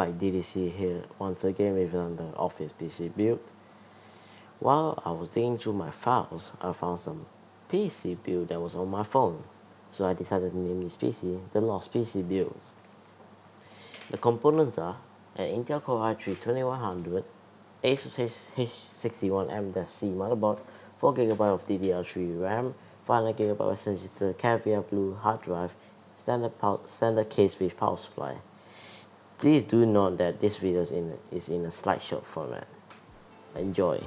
Pike DDC here once again with another Office PC build. While I was digging through my files, I found some PC build that was on my phone, so I decided to name this PC the Lost PC build. The components are an Intel Core i3-2100, ASUS H61M-C motherboard, 4GB of DDR3 RAM, 500GB of SSD, Caviar Blue hard drive, standard case with power supply. Please do note that this video is in a slideshow format. Enjoy.